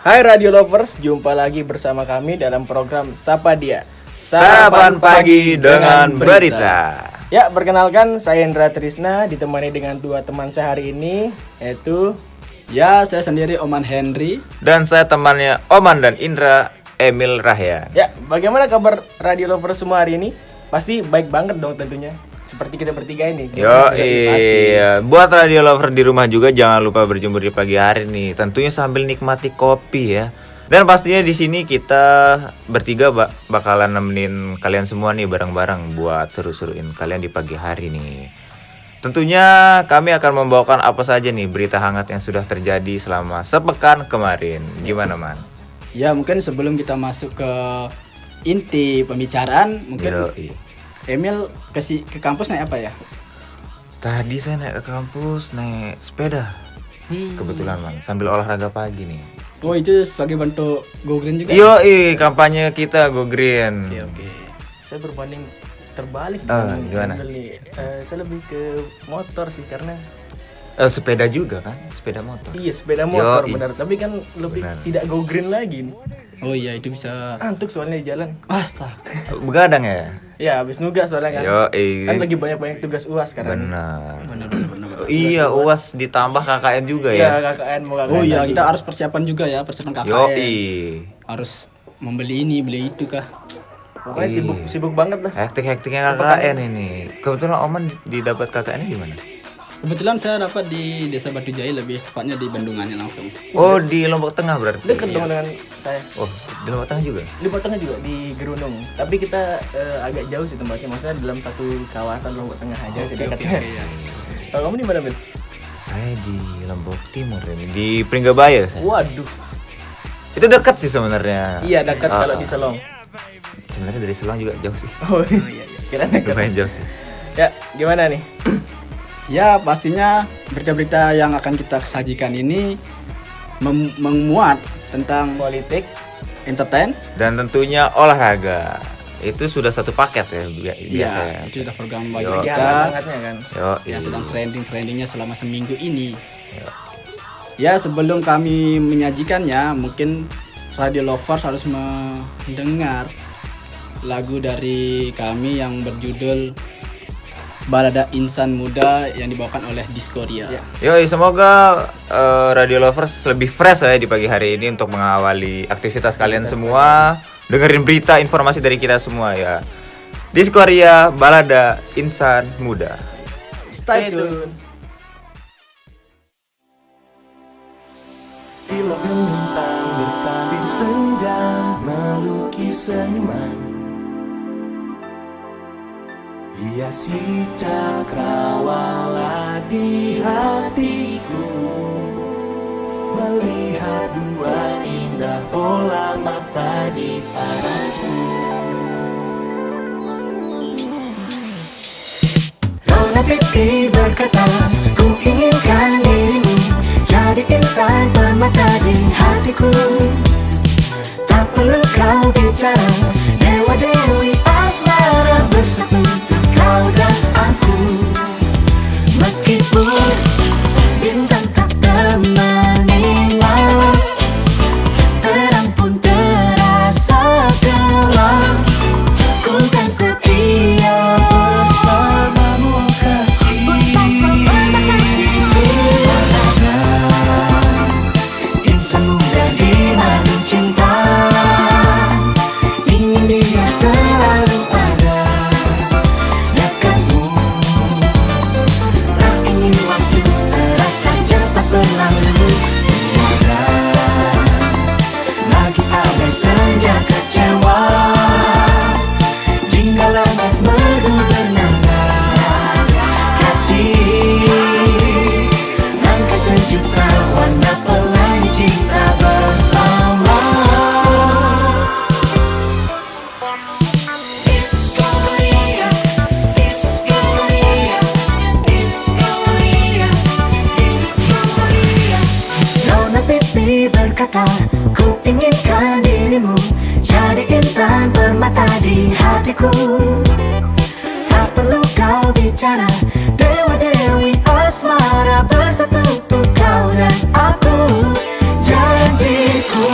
Hai Radio Lovers, jumpa lagi bersama kami dalam program Sapa Dia, Sarapan pagi dengan berita. Ya, perkenalkan saya Indra Trisna, ditemani dengan dua teman saya hari ini, yaitu Ya, saya sendiri Oman Henry. Dan saya temannya Oman dan Indra, Emil Rahya. Ya, bagaimana kabar Radio Lovers semua hari ini? Pasti baik banget dong tentunya. Seperti kita bertiga ini. Yo iya, buat radio lover di rumah juga jangan lupa berjemur di pagi hari nih. Tentunya sambil nikmati kopi ya. Dan pastinya di sini kita bertiga bakalan nemenin kalian semua nih bareng-bareng buat seru-seruin kalian di pagi hari nih. Tentunya kami akan membawakan apa saja nih berita hangat yang sudah terjadi selama sepekan kemarin. Gimana, Man? Ya, mungkin sebelum kita masuk ke inti pembicaraan, mungkin Emil ke kampus naik apa ya? Tadi saya naik ke kampus naik sepeda. Kebetulan, Man, sambil olahraga pagi nih. Oh, itu sebagai bentuk Go Green juga? Kampanye kita Go Green. Oke. Saya berbanding terbalik gimana? Saya lebih ke motor sih karena Sepeda juga kan? Sepeda motor. iya sepeda motor Yoi. benar, tapi kan lebih Benar. tidak go green lagi nih. Oh iya, itu bisa. Antuk soalnya di jalan. Astaga. Begadang ya? Ya, habis nugas soalnya kan. Yoi. Kan lagi banyak tugas UAS sekarang. Benar. Benar. Iya, UAS ditambah KKN juga Iya, ya? KKN mau KKN. Oh iya, lagi. kita harus persiapan juga ya, persiapan KKN. Yoi. Harus membeli ini, beli itu kah? Pokoknya Iya. sibuk banget lah. Hektik-hektiknya KKN ini. Kebetulan Oman didapat KKN di mana? Kebetulan saya dapat di Desa Batu Jaya, lebih tepatnya di Bendungannya langsung. Oh, di Lombok Tengah berarti. Dekat dong dengan saya. Oh, di Lombok Tengah juga? Di Lombok Tengah juga di Gerunung. Tapi kita agak jauh sih tempatnya. Maksudnya dalam satu kawasan Lombok Tengah aja sih dekatnya. Iya. Kalau kamu di mana, Ben? Saya di Lombok Timur ini, di Pringgabaya saya. Waduh. Itu dekat sih sebenarnya. Iya, dekat kalau di Selong. Sebenarnya dari Selong juga jauh sih. Oh iya. Kira dekat. Lumayan jauh sih. Ya, gimana nih? Ya, pastinya berita-berita yang akan kita sajikan ini memuat tentang Politik. entertain. Dan tentunya olahraga. Itu sudah satu paket ya biasa ya. Itu sudah program bagi Yo. Lagi kita hangat-hangatnya kan. yang sedang trendingnya selama seminggu ini. Ya, sebelum kami menyajikannya, mungkin Radio Lovers harus mendengar lagu dari kami yang berjudul Balada Insan Muda yang dibawakan oleh Diskoria. Ya. Yoi, semoga Radio Lovers lebih fresh ya di pagi hari ini untuk mengawali aktivitas kalian semua. Dengerin berita, informasi dari kita semua ya. Diskoria, Balada Insan Muda. Stay tune. Bila bintang bertabir senja melukis senyuman, hiasi cakrawala di hatiku, melihat dua indah bola mata di parasmu. Rona pipi berkata, ku inginkan dirimu jadi intan permata di hatiku. Tak perlu kau bicara, dewa dewi asmara bersatu untuk kau dan aku. Meskipun bintang tak temani malam, terang pun terasa gelap, ku kan setia bersamamu kasih. Insan muda dimana cinta, ingin dia selalu ada dekatmu. Tak ingin waktu terasa cepat berlalu. Tiada lagi ada senja kecewa, jingga langit merdu bernada kasih. Rangka sejuta warna pelangi cinta bersama. Diskoria, diskoria, diskoria, diskoria. Nona pipi berkata, ku inginkan dirimu jadi intan permata di hatiku. Tak perlu kau bicara, dewa dewi asmara bersatu untuk kau dan aku. Janjiku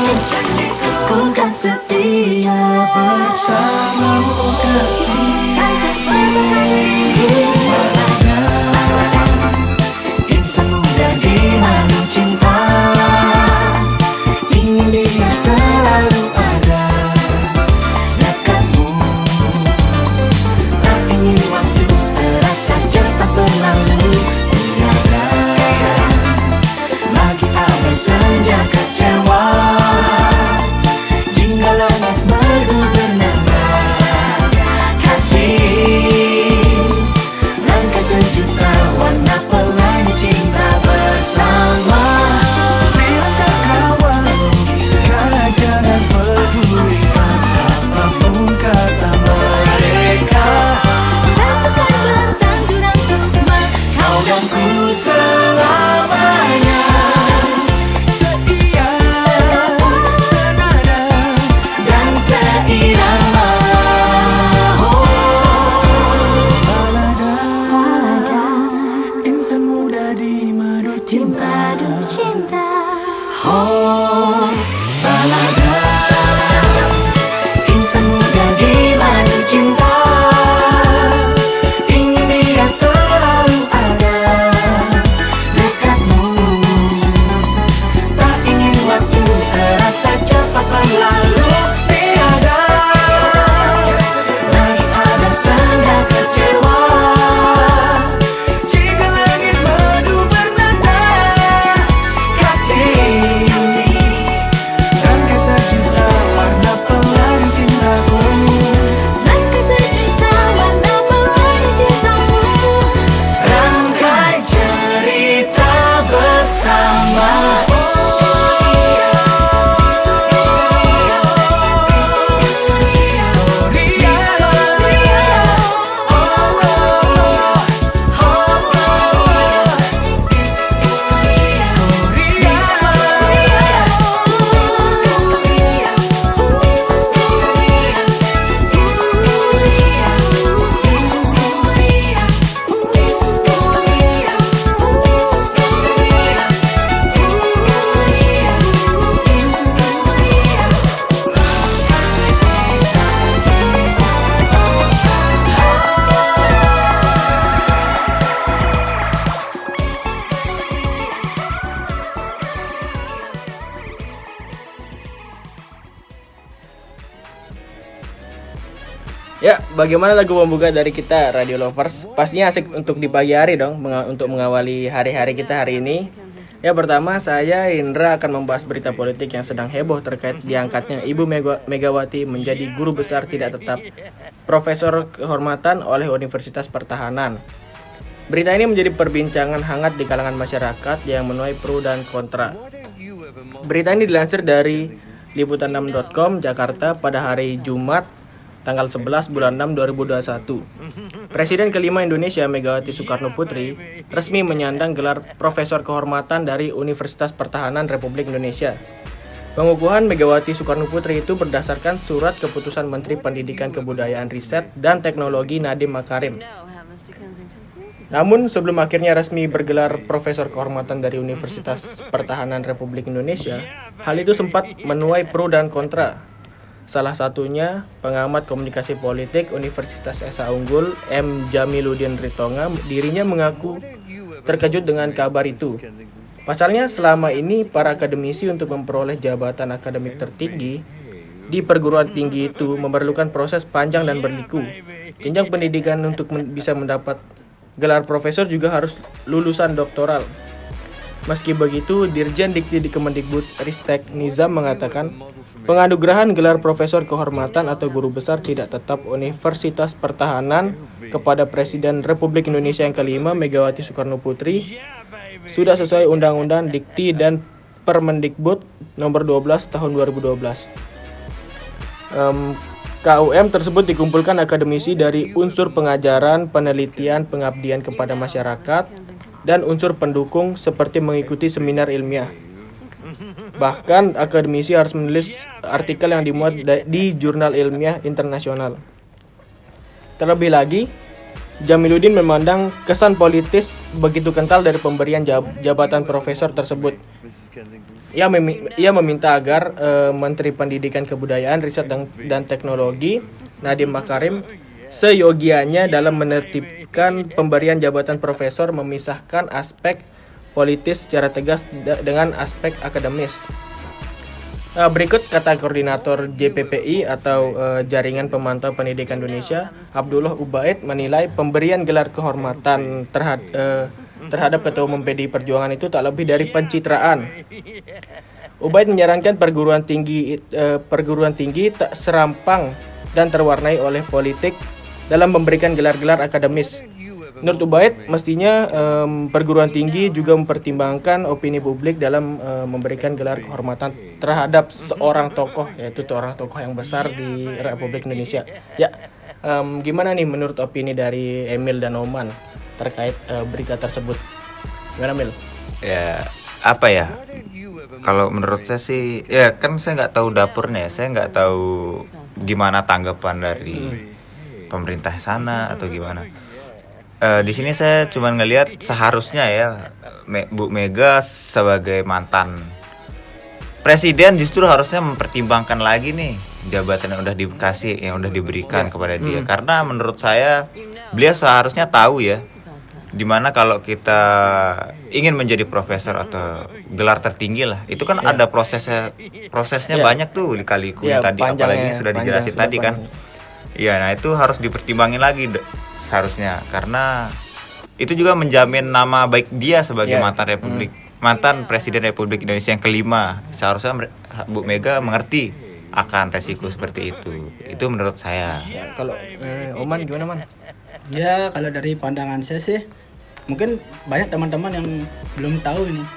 Ya, bagaimana lagu pembuka dari kita Radio Lovers? Pastinya asik untuk di pagi hari dong, untuk mengawali hari-hari kita hari ini. Ya, pertama saya Indra akan membahas berita politik yang sedang heboh terkait diangkatnya Ibu Megawati menjadi guru besar tidak tetap Profesor Kehormatan oleh Universitas Pertahanan. Berita ini menjadi perbincangan hangat di kalangan masyarakat yang menuai pro dan kontra. Berita ini dilansir dari liputan6.com Jakarta pada hari Jumat tanggal 11 bulan 6 2021. Presiden kelima Indonesia Megawati Soekarno Putri resmi menyandang gelar Profesor Kehormatan dari Universitas Pertahanan Republik Indonesia. Pengukuhan Megawati Soekarno Putri itu berdasarkan surat keputusan Menteri Pendidikan Kebudayaan Riset dan Teknologi Nadiem Makarim. Namun sebelum akhirnya resmi bergelar Profesor Kehormatan dari Universitas Pertahanan Republik Indonesia, hal itu sempat menuai pro dan kontra. Salah satunya pengamat komunikasi politik Universitas Esa Unggul M. Jamiluddin Ritonga, dirinya mengaku terkejut dengan kabar itu. Pasalnya selama ini para akademisi untuk memperoleh jabatan akademik tertinggi di perguruan tinggi itu memerlukan proses panjang dan berliku. Jenjang pendidikan untuk bisa mendapat gelar profesor juga harus lulusan doktoral. Meski begitu, Dirjen Dikti di Kemendikbud Ristek Nizam mengatakan penganugerahan gelar Profesor Kehormatan atau Guru Besar tidak tetap Universitas Pertahanan kepada Presiden Republik Indonesia yang kelima Megawati Soekarno Putri sudah sesuai Undang-Undang Dikti dan Permendikbud Nomor 12 Tahun 2012. KUM tersebut dikumpulkan akademisi dari unsur pengajaran, penelitian, pengabdian kepada masyarakat, dan unsur pendukung seperti mengikuti seminar ilmiah. Bahkan akademisi harus menulis artikel yang dimuat di jurnal ilmiah internasional. Terlebih lagi, Jamiluddin memandang kesan politis begitu kental dari pemberian jabatan profesor tersebut. Ia meminta agar Menteri Pendidikan Kebudayaan, Riset dan Teknologi Nadiem Makarim seyogianya dalam menertibkan pemberian jabatan profesor memisahkan aspek politis secara tegas dengan aspek akademis. Berikut kata koordinator JPPI atau Jaringan Pemantau Pendidikan Indonesia, Abdullah Ubaid, menilai pemberian gelar kehormatan terhadap Ketua Umum PDI Perjuangan itu tak lebih dari pencitraan. Ubaid menyarankan perguruan tinggi tak serampang dan terwarnai oleh politik dalam memberikan gelar-gelar akademis. Menurut Ubaid, mestinya perguruan tinggi juga mempertimbangkan opini publik dalam memberikan gelar kehormatan terhadap seorang tokoh, yaitu seorang tokoh yang besar di Republik Indonesia. Ya, gimana nih menurut opini dari Emil dan Oman terkait berita tersebut? Gimana, Mil? Ya, apa ya? Kalau menurut saya sih, ya kan saya nggak tahu dapurnya, saya nggak tahu gimana tanggapan dari pemerintah sana atau gimana. Di sini saya cuma ngelihat seharusnya ya Bu Mega sebagai mantan presiden justru harusnya mempertimbangkan lagi nih jabatan yang udah dikasih, yang udah diberikan kepada dia. Karena menurut saya beliau seharusnya tahu ya, dimana kalau kita ingin menjadi profesor atau gelar tertinggi lah, itu kan ada prosesnya banyak tuh di Kaliku tadi, apalagi sudah dijelasin tadi kan. Iya, nah itu harus dipertimbangin lagi seharusnya, karena itu juga menjamin nama baik dia sebagai mantan presiden Republik Indonesia yang kelima. Seharusnya Bu Mega mengerti akan resiko seperti itu. Itu menurut saya. Ya, kalau Oman gimana, Man? Ya, kalau dari pandangan saya sih, mungkin banyak teman-teman yang belum tahu ini.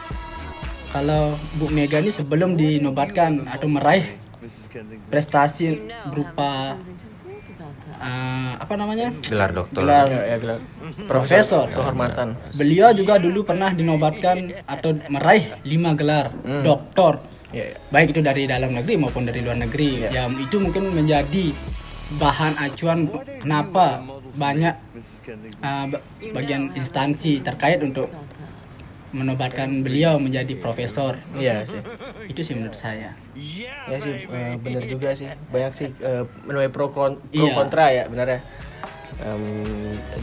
Kalau Bu Mega ini sebelum dinobatkan atau meraih prestasi berupa gelar doktor, gelar profesor kehormatan. Beliau juga dulu pernah dinobatkan atau meraih 5 gelar doktor. Baik itu dari dalam negeri maupun dari luar negeri. Ya, itu mungkin menjadi bahan acuan kenapa banyak bagian instansi terkait untuk menobatkan beliau menjadi profesor. Iya sih. Itu sih menurut saya. Ya sih, benar juga sih. Banyak sih menuai pro kontra ya, benar ya.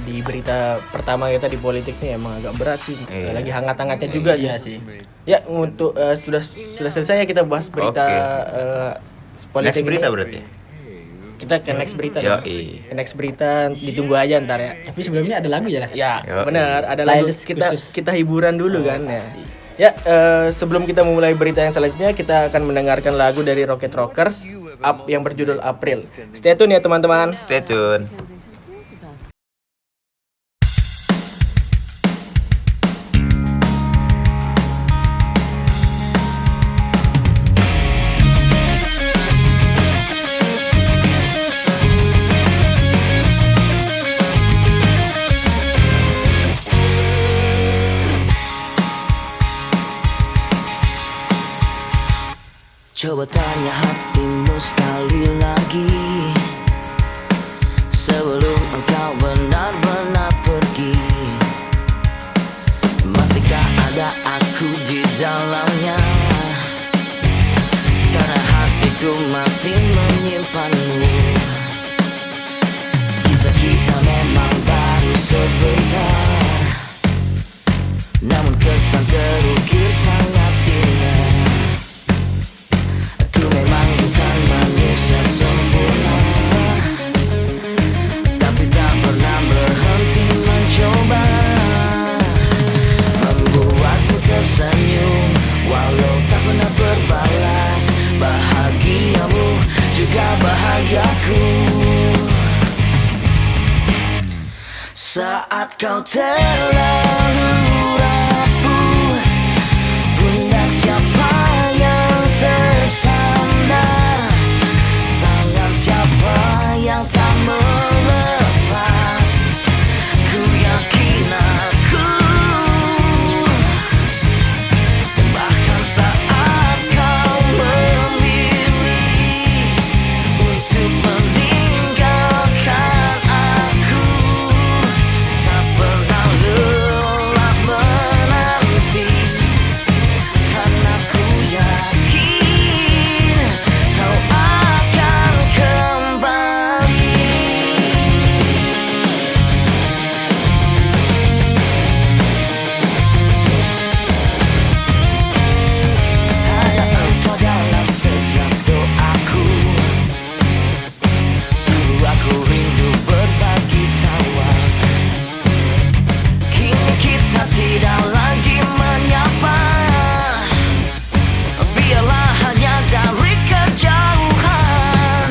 Di berita pertama kita di politik nih emang agak berat sih. Lagi hangat-hangatnya juga sih. Iya sih. Ya, untuk sudah selesai ya kita bahas berita politik. Next berita ini. berarti. Kita ke next berita Yo, dong. Ke next berita ditunggu aja ntar ya. Tapi sebelumnya ada lagu ya lah. Ya, Yo, benar. Ada lagu Playlist kita khusus. kita hiburan dulu kan ya. Ya, sebelum kita memulai berita yang selanjutnya, kita akan mendengarkan lagu dari Rocket Rockers yang berjudul April. Stay tune ya teman-teman. Stay tune. Coba tanya hatimu sekali lagi sebelum engkau benar-benar pergi. Masihkah ada aku di dalamnya? Karena hatiku masih menyimpanmu. Kisah kita memang baru sebentar, namun kesan terukir sangat indah. Aku memang bukan manusia sempurna, tapi tak pernah berhenti mencoba membuatmu tersenyum, walau tak pernah berbalas. Bahagiamu juga bahagiaku. Saat kau terlalu rapuh, pundak siapa yang tersandar? Tangan siapa yang tak melepas? Ku yakin aku, bahkan saat kau memilih untuk meninggalkan aku, tak pernah lelah menanti. Karena ku yakin kau akan kembali. Ada engkau dalam setiap doaku, sungguh aku rindu berbagi tawa. Kini kita tidak lagi menyapa, biarlah hanya dari kejauhan.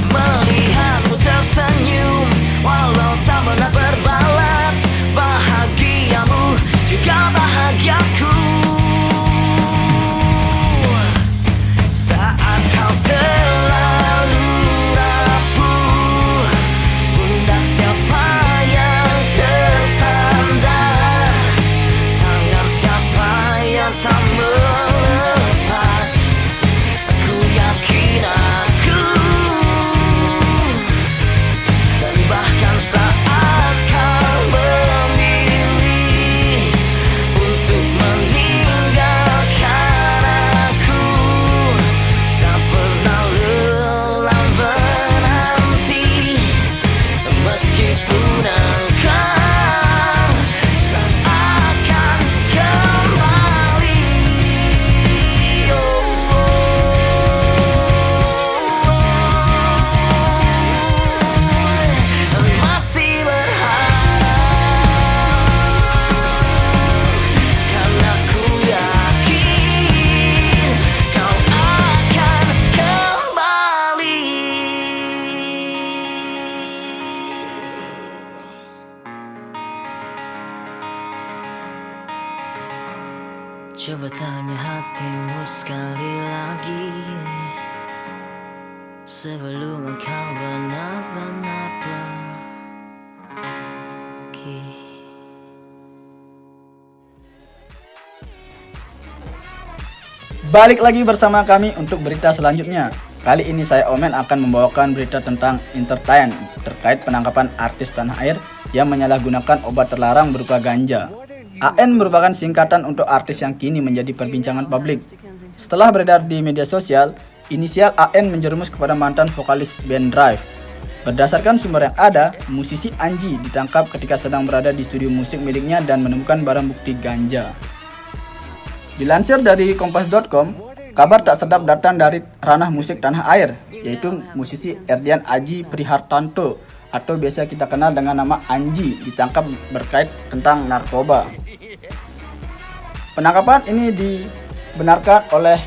Melihatmu tersenyum, walau tak pernah berbalas. Bahagiamu juga bahagiaku. Saat kau terlalu rapuh, pundak siapa yang tersandar? Tangan siapa yang tak melepas? Aku yakin aku, dan bahkan saat kau memilih untuk meninggalkan aku, tak pernah lelah menanti. Meskipun engkau tak akan kembali. Masih berharap, karena ku yakin kau akan kembali. Coba tanya hatimu sekali lagi sebelum engkau benar-benar pergi. Balik lagi bersama kami untuk berita selanjutnya. Kali ini saya Omen akan membawakan berita tentang entertain terkait penangkapan artis tanah air yang menyalahgunakan obat terlarang berupa ganja. AN merupakan singkatan untuk artis yang kini menjadi perbincangan publik. Setelah beredar di media sosial, inisial AN menjerumus kepada mantan vokalis band Drive. Berdasarkan sumber yang ada, musisi Anji ditangkap ketika sedang berada di studio musik miliknya dan menemukan barang bukti ganja. Dilansir dari kompas.com, Kabar tak sedap datang dari ranah musik tanah air, yaitu musisi Erdian Aji Prihartanto atau biasa kita kenal dengan nama Anji, ditangkap berkait tentang narkoba. Penangkapan ini dibenarkan oleh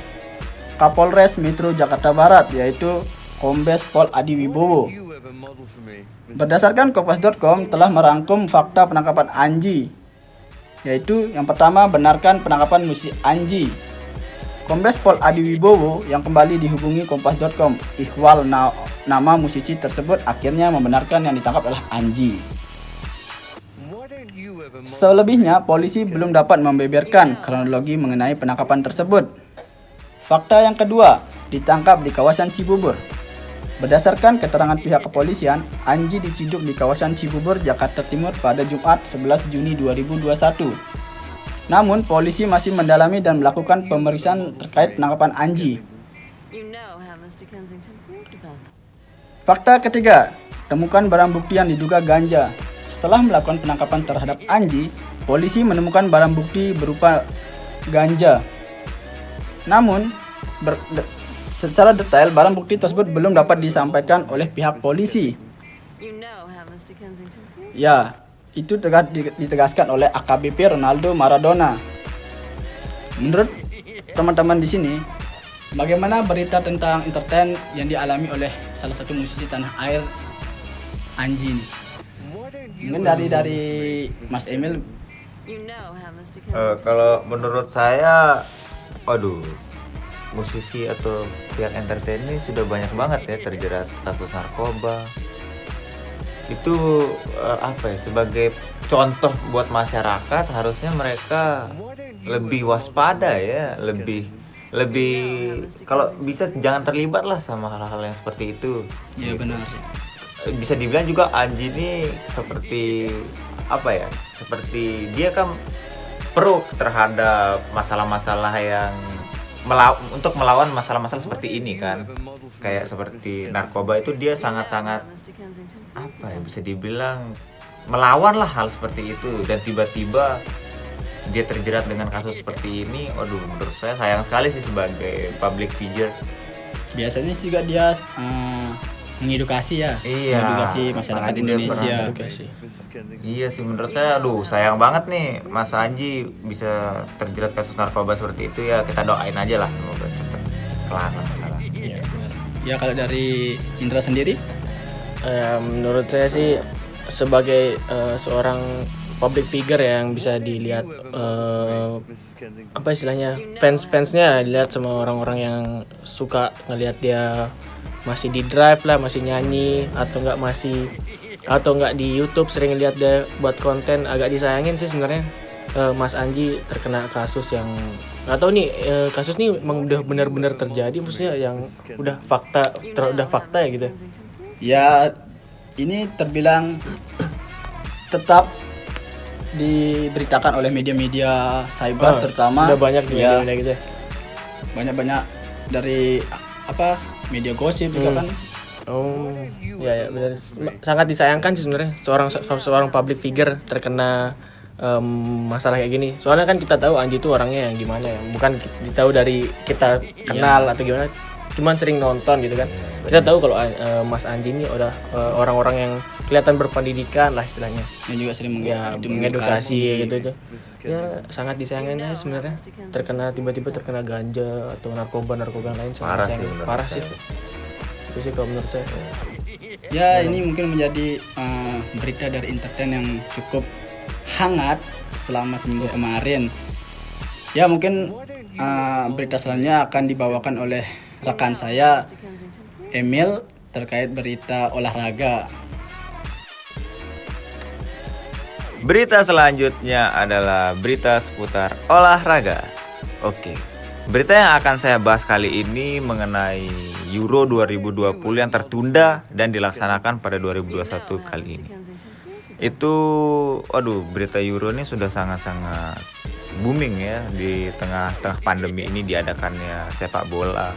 Kapolres Metro Jakarta Barat, yaitu Kombes Pol Adi Wibowo. Berdasarkan Kompas.com telah merangkum fakta penangkapan Anji, yaitu yang pertama, benarkan penangkapan musisi Anji. Kombes Pol Adi Wibowo yang kembali dihubungi Kompas.com ihwal nama musisi tersebut akhirnya membenarkan yang ditangkap adalah Anji. Selebihnya, polisi belum dapat membeberkan kronologi mengenai penangkapan tersebut. Fakta yang kedua, ditangkap di kawasan Cibubur. Berdasarkan keterangan pihak kepolisian, Anji diciduk di kawasan Cibubur, Jakarta Timur pada Jumat 11 Juni 2021. Namun, polisi masih mendalami dan melakukan pemeriksaan terkait penangkapan Anji. Fakta ketiga, temukan barang bukti yang diduga ganja. Setelah melakukan penangkapan terhadap Anji, polisi menemukan barang bukti berupa ganja. Namun, secara detail barang bukti tersebut belum dapat disampaikan oleh pihak polisi. Ya, itu ditegaskan oleh AKBP Ronaldo Maradona. Menurut teman-teman di sini, bagaimana berita tentang entertain yang dialami oleh salah satu musisi tanah air, Anji ini? Mungkin dari Mas Emil. Kalau menurut saya, waduh, musisi atau pihak entertain ini sudah banyak banget ya terjerat kasus narkoba. Itu sebagai contoh buat masyarakat, harusnya mereka lebih waspada ya, lebih kalau bisa jangan terlibat lah sama hal-hal yang seperti itu. Ya benar. Bisa dibilang juga Anji ini seperti seperti dia kan pro terhadap masalah-masalah yang untuk melawan masalah-masalah seperti ini kan, kayak seperti narkoba itu dia sangat-sangat bisa dibilang melawan lah hal seperti itu, dan tiba-tiba dia terjerat dengan kasus seperti ini. Waduh, menurut saya sayang sekali sih sebagai public figure. Biasanya juga dia mengedukasi ya, mengedukasi masyarakat Indonesia. Iya sih, menurut saya sayang banget nih Mas Anji bisa terjerat kasus narkoba seperti itu. Ya kita doain aja lah, semoga cepat kelar masalah. Ya kalau dari Indra sendiri, menurut saya sih sebagai seorang public figure yang bisa dilihat fans-fansnya dilihat sama orang-orang yang suka ngelihat dia masih di drive lah, masih nyanyi atau enggak di YouTube sering lihat dia buat konten, agak disayangin sih sebenarnya. Mas Anji terkena kasus yang nggak tahu nih, kasus ini memang udah benar-benar terjadi, maksudnya yang udah fakta ya gitu. Ya ini terbilang tetap diberitakan oleh media-media cyber terutama. Udah banyak ya, media gitu. Banyak dari media gosip juga kan. Oh, ya benar. Sangat disayangkan sih sebenarnya seorang public figure terkena masalah kayak gini. Soalnya kan kita tahu Anji itu orangnya yang gimana ya. Bukan tahu dari kita kenal atau gimana. Cuman sering nonton gitu kan. Kita tahu kalau Mas Anji ini udah orang-orang yang kelihatan berpendidikan lah istilahnya. Yang juga sering mengedukasi gitu. Ya sangat disayangkan sebenarnya. Tiba-tiba terkena ganja atau narkoba lain, sangat parah sih. Itu sih kalau menurut saya. Ya ini mungkin menjadi berita dari entertain yang cukup hangat selama seminggu kemarin. Ya mungkin berita selanjutnya akan dibawakan oleh rekan saya Emil terkait berita olahraga. Berita selanjutnya adalah berita seputar olahraga. Oke. Berita yang akan saya bahas kali ini mengenai Euro 2020 yang tertunda dan dilaksanakan pada 2021 kali ini. Itu berita Euro ini sudah sangat-sangat booming ya di tengah pandemi ini diadakannya sepak bola,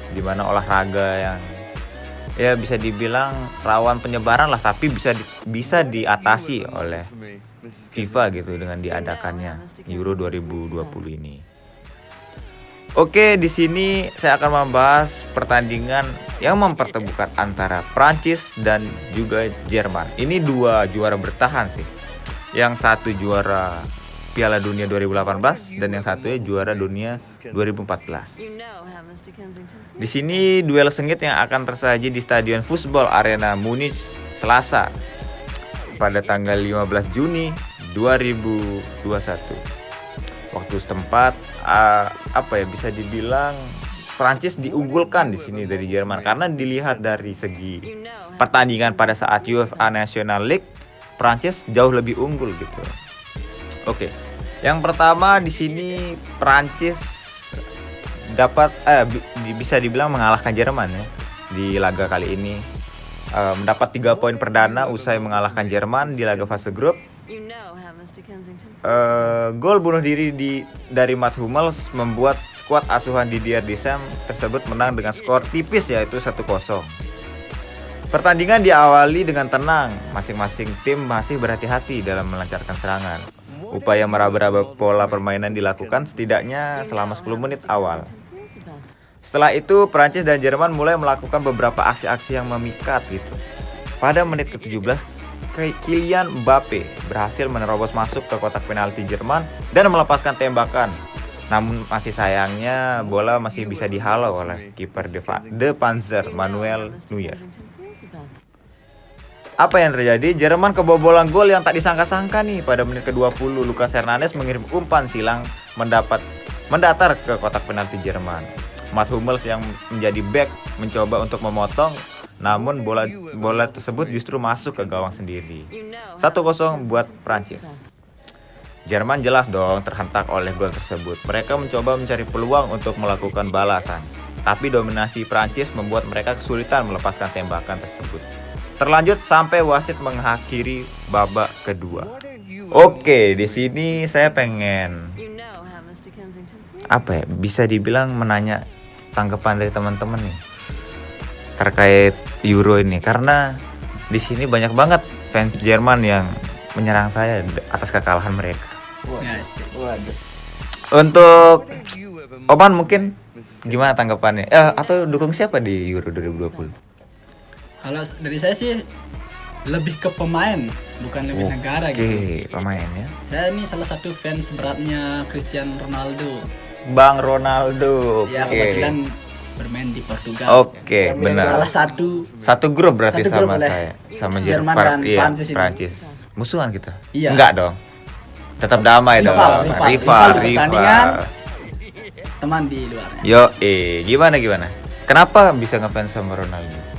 di mana olahraga yang ya bisa dibilang rawan penyebaran lah, tapi bisa diatasi oleh FIFA gitu dengan diadakannya Euro 2020 ini. Oke, di sini saya akan membahas pertandingan yang mempertemukan antara Prancis dan juga Jerman. Ini dua juara bertahan sih. Yang satu juara Piala Dunia 2018 dan yang satunya juara dunia 2014. Di sini duel sengit yang akan tersaji di Stadion Fußball Arena Munich Selasa pada tanggal 15 Juni 2021. Waktu setempat bisa dibilang Prancis diunggulkan di sini dari Jerman karena dilihat dari segi pertandingan pada saat UEFA National League, Prancis jauh lebih unggul gitu. Oke. Yang pertama di sini Prancis dapat bisa dibilang mengalahkan Jerman ya di laga kali ini. Mendapat 3 poin perdana usai mengalahkan Jerman di laga fase grup. Gol bunuh diri dari Mats Hummels membuat skuad asuhan Didier Deschamps tersebut menang dengan skor tipis yaitu 1-0. Pertandingan diawali dengan tenang, masing-masing tim masih berhati-hati dalam melancarkan serangan. Upaya meraba-raba pola permainan dilakukan setidaknya selama 10 menit awal. Setelah itu Prancis dan Jerman mulai melakukan beberapa aksi-aksi yang memikat gitu. Pada menit ke-17 Kylian Mbappe berhasil menerobos masuk ke kotak penalti Jerman dan melepaskan tembakan. Namun masih sayangnya bola masih bisa dihalau oleh kiper De Panzer Manuel Neuer. Apa yang terjadi? Jerman kebobolan gol yang tak disangka-sangka nih. Pada menit ke-20 Lucas Hernandez mengirim umpan silang mendatar ke kotak penalti Jerman. Mats Hummels yang menjadi back mencoba untuk memotong, namun bola tersebut justru masuk ke gawang sendiri. 1-0 buat Prancis. Jerman jelas dong terhentak oleh gol tersebut. Mereka mencoba mencari peluang untuk melakukan balasan, tapi dominasi Prancis membuat mereka kesulitan melepaskan tembakan tersebut. Terlanjut sampai wasit mengakhiri babak kedua. Oke, di sini saya pengen bisa dibilang menanya tanggapan dari teman-teman nih terkait Euro ini, karena di sini banyak banget fans Jerman yang menyerang saya atas kekalahan mereka. Waduh. Untuk Oman mungkin gimana tanggapannya? Atau dukung siapa di Euro 2020? Kalau dari saya sih lebih ke pemain, bukan lebih negara gitu. Oke, pemain ya. Saya ini salah satu fans beratnya Cristiano Ronaldo. Bang Ronaldo. Ya, Oke. kebetulan bermain di Portugal. Oke, benar. Salah satu grup berarti satu grup sama oleh saya, sama Jerman dan Prancis ini. Prancis. Musuhan kita? Iya. Enggak dong. Tetap damai dong. Rival di pertandingan, teman di luarnya. Yo, gimana? Kenapa bisa ngefans sama Ronaldo?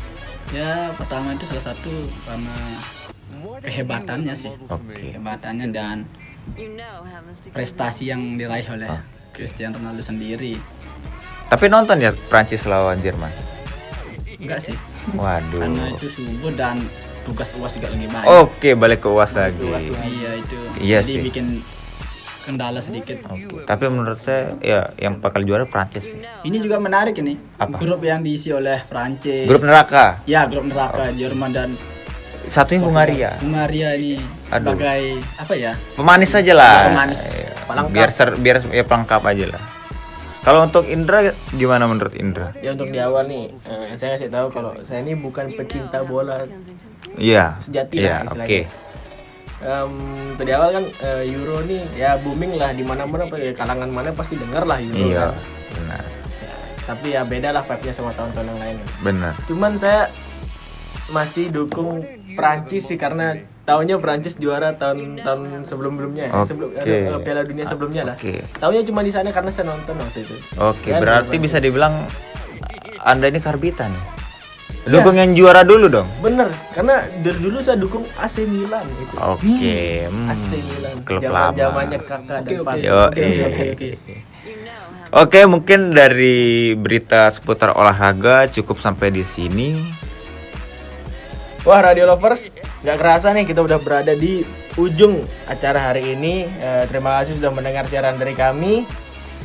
Ya, pertama itu salah satu karena kehebatannya sih. Oke. Kehebatannya dan prestasi yang diraih oleh Cristiano Ronaldo sendiri. Tapi nonton ya Prancis lawan Jerman? Enggak sih. Waduh. Karena itu subuh dan tugas UAS juga lagi banyak. Oke, balik ke UAS lagi. Iya itu. Iya Jadi sih. bikin kendala sedikit. Oke. Tapi menurut saya ya yang bakal juara Prancis sih. Ini juga menarik ini. Apa? Grup yang diisi oleh Prancis. Grup neraka. Ya, grup neraka Jerman dan Satunya Hungaria. Hungaria ini Aduh. sebagai apa ya? Pemanis aja lah. Pemanis. Pelengkap. Biar ya pelengkap aja lah. Kalau untuk Indra gimana menurut Indra? Ya untuk di awal nih, saya ngasih tahu kalau saya ini bukan pecinta bola Iya. sejati Iya, lah oke. istilahnya. Tadi awal kan Euro nih ya booming lah di mana-mana, kalangan mana pasti denger lah Euro Iya, kan. benar. Ya, tapi ya beda lah vibe-nya sama tahun-tahun yang lain. Benar. Cuman saya masih dukung Prancis sih karena tahunnya Prancis juara tahun sebelum-sebelumnya ya. Sebelum Piala Dunia sebelumnya lah. Oke. Tahunnya cuma di sana karena saya nonton waktu itu. Oke, Ya, berarti Prancis. bisa dibilang Anda ini karbitan ya? Dukung yang juara dulu dong. Bener, karena dari dulu saya dukung AC Milan itu. Oke, AC Milan. klub lama. Zamannya Kakak dan Pak. Oke. Oke, mungkin dari berita seputar olahraga cukup sampai di sini. Wah, Radio Lovers, nggak kerasa nih kita udah berada di ujung acara hari ini. Terima kasih sudah mendengar siaran dari kami.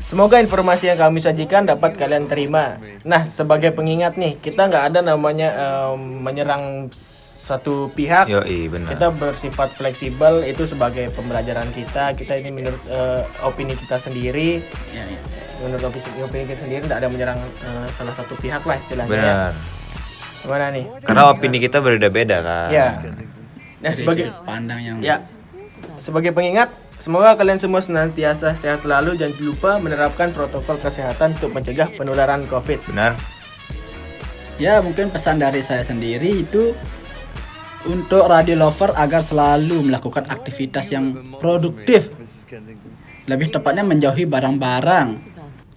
Semoga informasi yang kami sajikan dapat kalian terima. Nah, sebagai pengingat nih, kita nggak ada namanya menyerang satu pihak. Yoi, benar. Kita bersifat fleksibel, itu sebagai pembelajaran kita. Kita ini menurut opini kita sendiri. Ya, ya. menurut opini kita sendiri tidak ada menyerang salah satu pihak lah istilahnya. Ya. Benar. Gimana nih? Karena opini kita berbeda-beda kan. Ya. Dan Dari sebagai sudut pandang yang sebagai pengingat, semoga kalian semua senantiasa sehat selalu. Jangan lupa menerapkan protokol kesehatan untuk mencegah penularan COVID. Benar. ya mungkin pesan dari saya sendiri itu untuk radio lover agar selalu melakukan aktivitas yang produktif. Lebih tepatnya menjauhi barang-barang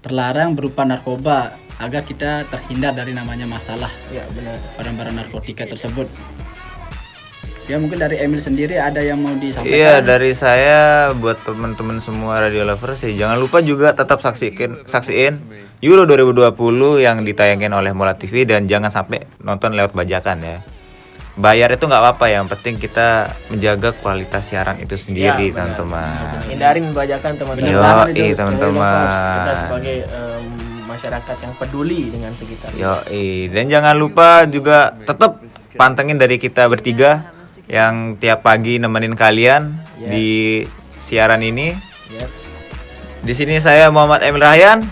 terlarang berupa narkoba agar kita terhindar dari namanya masalah Ya benar. barang-barang narkotika tersebut. Ya mungkin dari Emil sendiri ada yang mau disampaikan? Iya, dari saya buat teman-teman semua radio lover sih jangan lupa juga tetap saksiin Euro 2020 yang ditayangin oleh Mola TV dan jangan sampai nonton lewat bajakan ya. Bayar itu nggak apa-apa, yang penting kita menjaga kualitas siaran itu sendiri, Ya, benar. teman-teman. Hindarin bajakan teman-teman. Benar banget Yoi, itu, teman-teman. Kita sebagai masyarakat yang peduli dengan sekitar. Yoi, dan jangan lupa juga tetap pantengin dari kita bertiga yang tiap pagi nemenin kalian di siaran ini. Yes. Di sini saya Muhammad Emil Rahyan.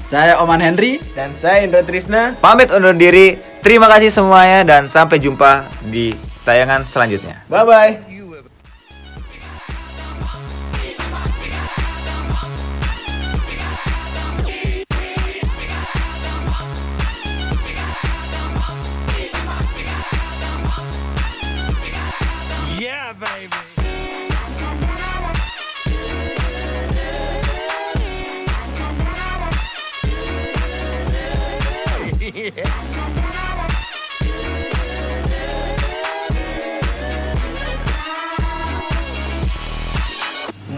Saya Oman Henry. Dan saya Indra Trisna. Pamit undur diri. Terima kasih semuanya dan sampai jumpa di tayangan selanjutnya. Bye bye. Yeah, baby.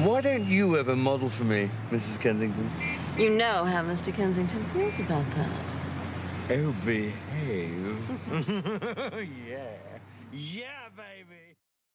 Why don't you ever model for me, Mrs. Kensington? You know how Mr. Kensington feels about that. Oh, behave. Yeah. Yeah.